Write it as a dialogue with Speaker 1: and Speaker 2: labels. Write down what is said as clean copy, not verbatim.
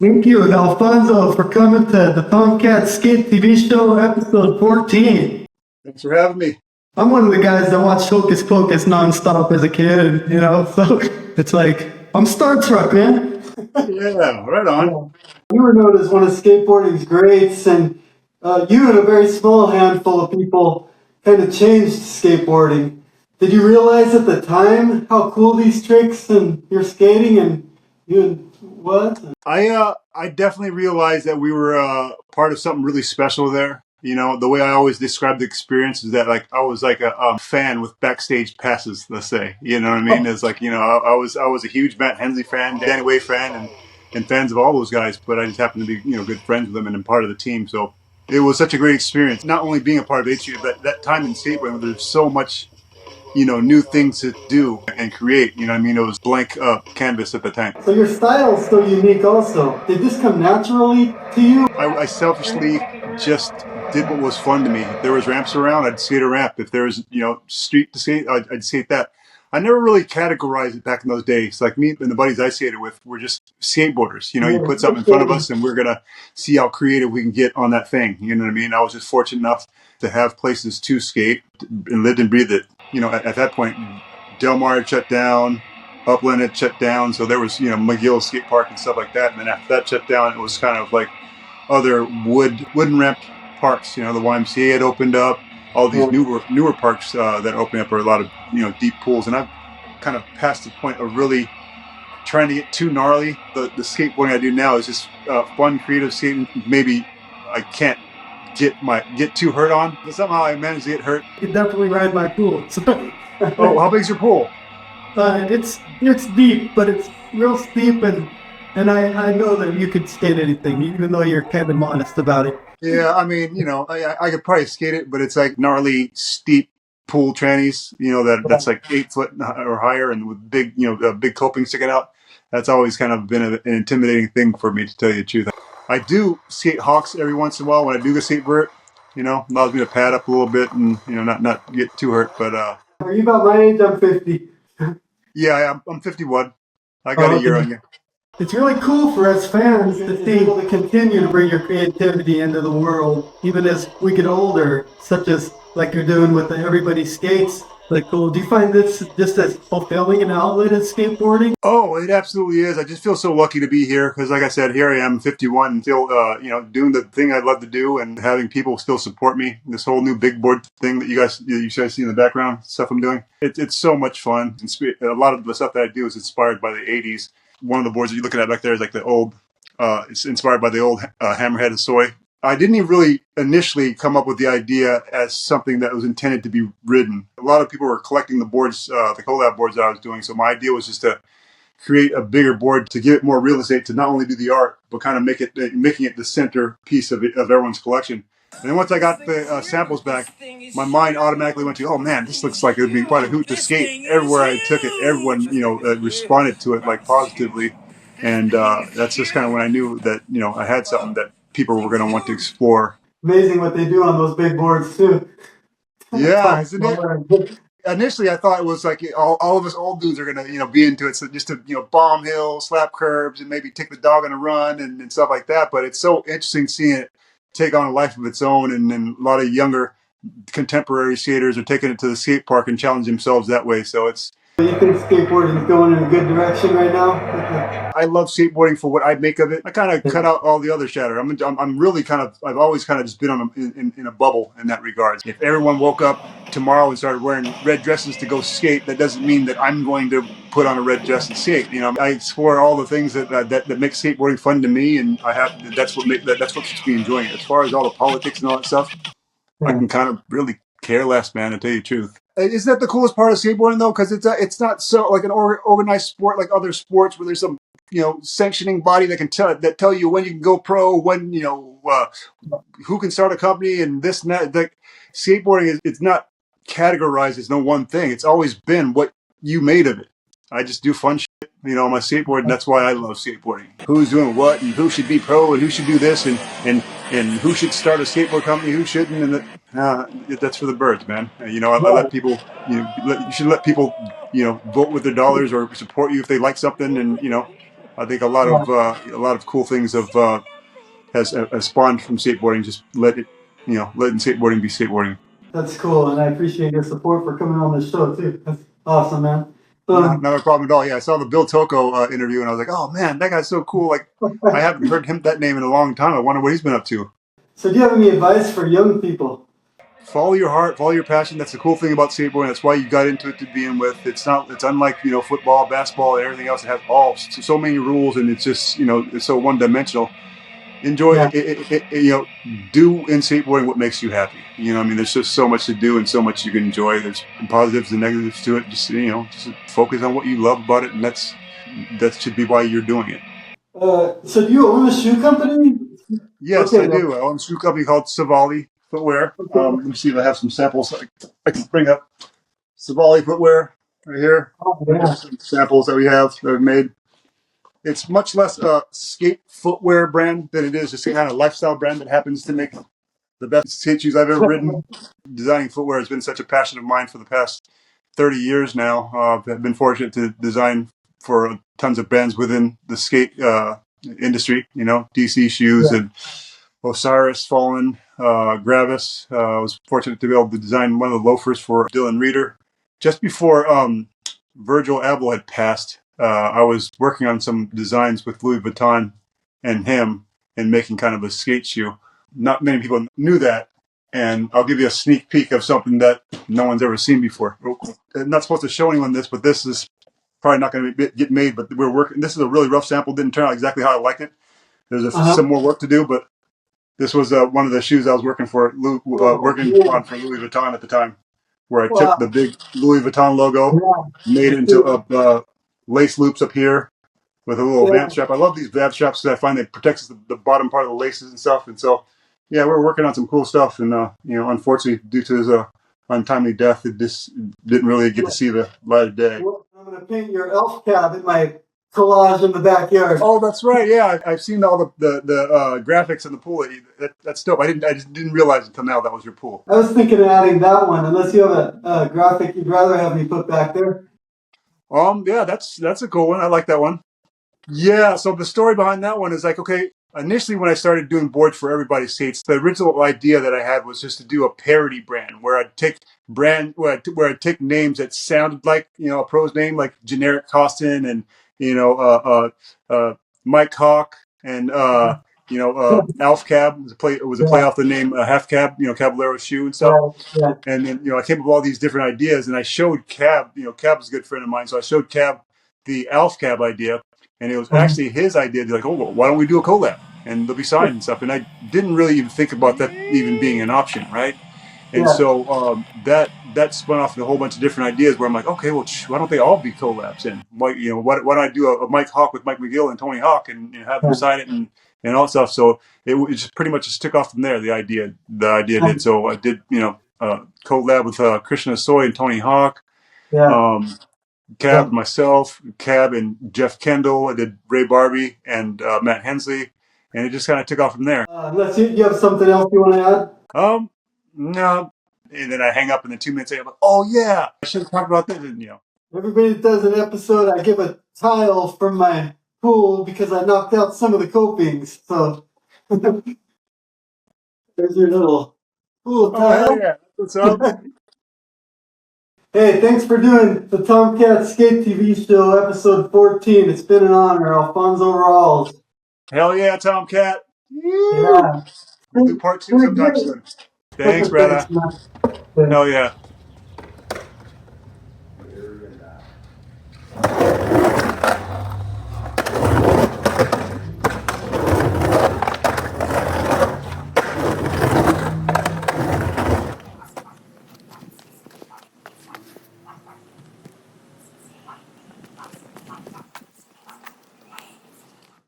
Speaker 1: Thank you, Alphonzo, for coming to the Tomcat SK8TV show, episode 14.
Speaker 2: Thanks for having me.
Speaker 1: I'm one of the guys that watched Hocus Pocus nonstop as a kid, so it's like, I'm starstruck, man.
Speaker 2: Yeah, right on.
Speaker 1: You were known as one of skateboarding's greats, and you and a very small handful of people kind of changed skateboarding. Did you realize at the time how cool these tricks and your skating and you what?
Speaker 2: I definitely realized that we were part of something really special there. You know, the way I always describe the experience is that like I was like a fan with backstage passes, let's say. You know what I mean? It's like, I was a huge Matt Hensley fan, Danny Way fan, and fans of all those guys, but I just happened to be, good friends with them and part of the team. So it was such a great experience, not only being a part of HU, but that time in skateboarding, there's so much new things to do and create. You know what I mean? It was blank canvas at the time.
Speaker 1: So your style is so unique also. Did this come naturally to you?
Speaker 2: I selfishly just did what was fun to me. If there was ramps around, I'd skate a ramp. If there was, street to skate, I'd skate that. I never really categorized it back in those days. Like me and the buddies I skated with were just skateboarders. You put something in front of us and we're going to see how creative we can get on that thing. You know what I mean? I was just fortunate enough to have places to skate and lived and breathed it. At that point, Del Mar had shut down, Upland had shut down. So there was, McGill Skate Park and stuff like that. And then after that shut down, it was kind of like other wooden ramp parks. The YMCA had opened up. All these newer parks that open up are a lot of deep pools, and I've kind of passed the point of really trying to get too gnarly. The skateboarding I do now is just fun, creative skating. Maybe I can't get too hurt on, but somehow I managed to get hurt.
Speaker 1: You can definitely ride my pool.
Speaker 2: Oh, how big's your pool?
Speaker 1: It's deep, but it's real steep, and I know that you could skate anything, even though you're kind of modest about it.
Speaker 2: Yeah, I mean, I could probably skate it, but it's like gnarly, steep pool trannies, that's like 8 foot or higher and with big, a big coping sticking out. That's always kind of been an intimidating thing for me, to tell you the truth. I do skate hawks every once in a while when I do go skateboard. Allows me to pad up a little bit and, not get too hurt. But
Speaker 1: are you about my age? I'm 50.
Speaker 2: Yeah, I'm 51. I got a year on you.
Speaker 1: It's really cool for us fans to see able to continue to bring your creativity into the world, even as we get older, such as like you're doing with the Everybody Skates. Like, cool. Do you find this just as fulfilling an outlet as skateboarding?
Speaker 2: Oh, it absolutely is. I just feel so lucky to be here because, like I said, here I am, 51, still, doing the thing I love to do and having people still support me. This whole new big board thing that you guys see in the background, stuff I'm doing. It's so much fun. A lot of the stuff that I do is inspired by the 80s. One of the boards that you're looking at back there is like the old, it's inspired by the old Hammerhead and Soy. I didn't even really initially come up with the idea as something that was intended to be ridden. A lot of people were collecting the boards, the collab boards that I was doing. So my idea was just to create a bigger board to give it more real estate to not only do the art, but kind of making it the center piece of everyone's collection. And then once I got the samples back, my mind automatically went to, oh man, this looks like it would be quite a hoot to skate. Everywhere I took it, everyone, responded to it like positively. And that's just kind of when I knew that, I had something that people were going to want to explore.
Speaker 1: Amazing what they do on those big boards too.
Speaker 2: Yeah, isn't it? Initially, I thought it was like all of us old dudes are going to, be into it. So just to, bomb hills, slap curbs, and maybe take the dog on a run and stuff like that. But it's so interesting seeing it take on a life of its own. And a lot of younger contemporary skaters are taking it to the skate park and challenge themselves that way. So it's...
Speaker 1: You think skateboarding is going in a good direction right now?
Speaker 2: I love skateboarding for what I make of it. I kind of cut out all the other chatter. I'm really I've always kind of just been in a bubble in that regard. If everyone woke up tomorrow and started wearing red dresses to go skate, that doesn't mean that I'm going to put on a red dress and skate. I explore all the things that make skateboarding fun to me, and that's what keeps me enjoying it. As far as all the politics and all that stuff, I can kind of really care less, man, to tell you the truth. Isn't that the coolest part of skateboarding, though? Because it's not so like an organized sport like other sports where there's some sanctioning body that can tell you when you can go pro, when who can start a company and this and that. Like skateboarding it's not categorized as no one thing. It's always been what you made of it. I just do fun shit, on my skateboard, and that's why I love skateboarding. Who's doing what, and who should be pro, and who should do this, and who should start a skateboard company, who shouldn't, and that's for the birds, man. I let people, you should let people, vote with their dollars or support you if they like something, and I think a lot of cool things has spawned from skateboarding. Just letting skateboarding be skateboarding.
Speaker 1: That's cool, and I appreciate your support for coming on the show too. That's awesome, man.
Speaker 2: Not a problem at all. Yeah, I saw the Bill Toko interview, and I was like, oh man, that guy's so cool. Like, I haven't heard that name in a long time. I wonder what he's been up to.
Speaker 1: So do you have any advice for young people?
Speaker 2: Follow your heart, follow your passion. That's the cool thing about skateboarding. That's why you got into it to begin with. It's unlike, football, basketball, and everything else. It has so many rules, and it's just, it's so one dimensional. Enjoy it, do in skateboarding what makes you happy. I mean, there's just so much to do and so much you can enjoy. There's positives and negatives to it. Just focus on what you love about it, and that should be why you're doing it.
Speaker 1: So do you own a shoe company?
Speaker 2: Yes, I do. I own a shoe company called Savali Footwear. Let me see if I have some samples I can bring up. Savali Footwear right here.
Speaker 1: Oh, yeah.
Speaker 2: Some samples that we've made. It's much less a skate footwear brand than it is just a kind of lifestyle brand that happens to make the best skate shoes I've ever ridden. Designing footwear has been such a passion of mine for the past 30 years now. I've been fortunate to design for tons of brands within the skate industry, DC Shoes and Osiris, Fallen, Gravis. I was fortunate to be able to design one of the loafers for Dylan Reeder. Just before Virgil Abloh had passed, I was working on some designs with Louis Vuitton and him and making kind of a skate shoe. Not many people knew that, and I'll give you a sneak peek of something that no one's ever seen before. I'm not supposed to show anyone this, but this is probably not going to get made, but we're working. This is a really rough sample. Didn't turn out exactly how I like it. There's some more work to do, but this was one of the shoes I was working on for Louis Vuitton at the time, where I took the big Louis Vuitton logo, made it into lace loops up here with a little vamp strap. I love these vamp straps because I find it protects the bottom part of the laces and stuff. And so, yeah, we're working on some cool stuff. And, unfortunately, due to his untimely death, it just didn't really get to see the light of day.
Speaker 1: Well, I'm going to paint your elf cab in my collage in the backyard.
Speaker 2: Oh, that's right. Yeah, I've seen all the graphics in the pool. That's dope. I just didn't realize until now that was your pool.
Speaker 1: I was thinking of adding that one, unless you have a graphic you'd rather have me put back there.
Speaker 2: Yeah, that's a cool one. I like that one. Yeah, so the story behind that one is like, okay, initially when I started doing boards for Everybody Skates, the original idea that I had was just to do a parody brand where I'd take names that sounded like, a pro's name, like generic Costin and, Mike Hawk and, Alf Cab was a play off the name Half Cab, Caballero shoe and stuff.
Speaker 1: Yeah.
Speaker 2: And then, I came up with all these different ideas and I showed Cab, Cab is a good friend of mine. So I showed Cab the Alf Cab idea. And it was actually his idea to be like, oh, well, why don't we do a collab? And they'll be signed and stuff. And I didn't really even think about that even being an option, right? And so that spun off in a whole bunch of different ideas where I'm like, okay, well, why don't they all be collabs? And why don't I do a Mike Hawk with Mike McGill and Tony Hawk and have them sign it and all that stuff? So it just pretty much just took off from there. The idea did. So I did collab with Krishna Soy and Tony Hawk. Cab, myself, Cab, and Jeff Kendall. I did Ray Barbie and Matt Hensley, and it just kind of took off from there.
Speaker 1: Unless you have something else you want to
Speaker 2: add? No. And then I hang up in the 2 minutes. I'm like, oh yeah, I should have talked about that. And,
Speaker 1: Everybody that does an episode, I give a tile from my pool because I knocked out some of the copings. So there's your little pool tile.
Speaker 2: Oh, yeah. What's up?
Speaker 1: Hey, thanks for doing the Tomcat SK8TV show, episode 14. It's been an honor, Alphonzo Rawls.
Speaker 2: Hell yeah, Tomcat.
Speaker 1: Yeah.
Speaker 2: We'll do part 2 sometime soon. Thanks, brother. Hell yeah.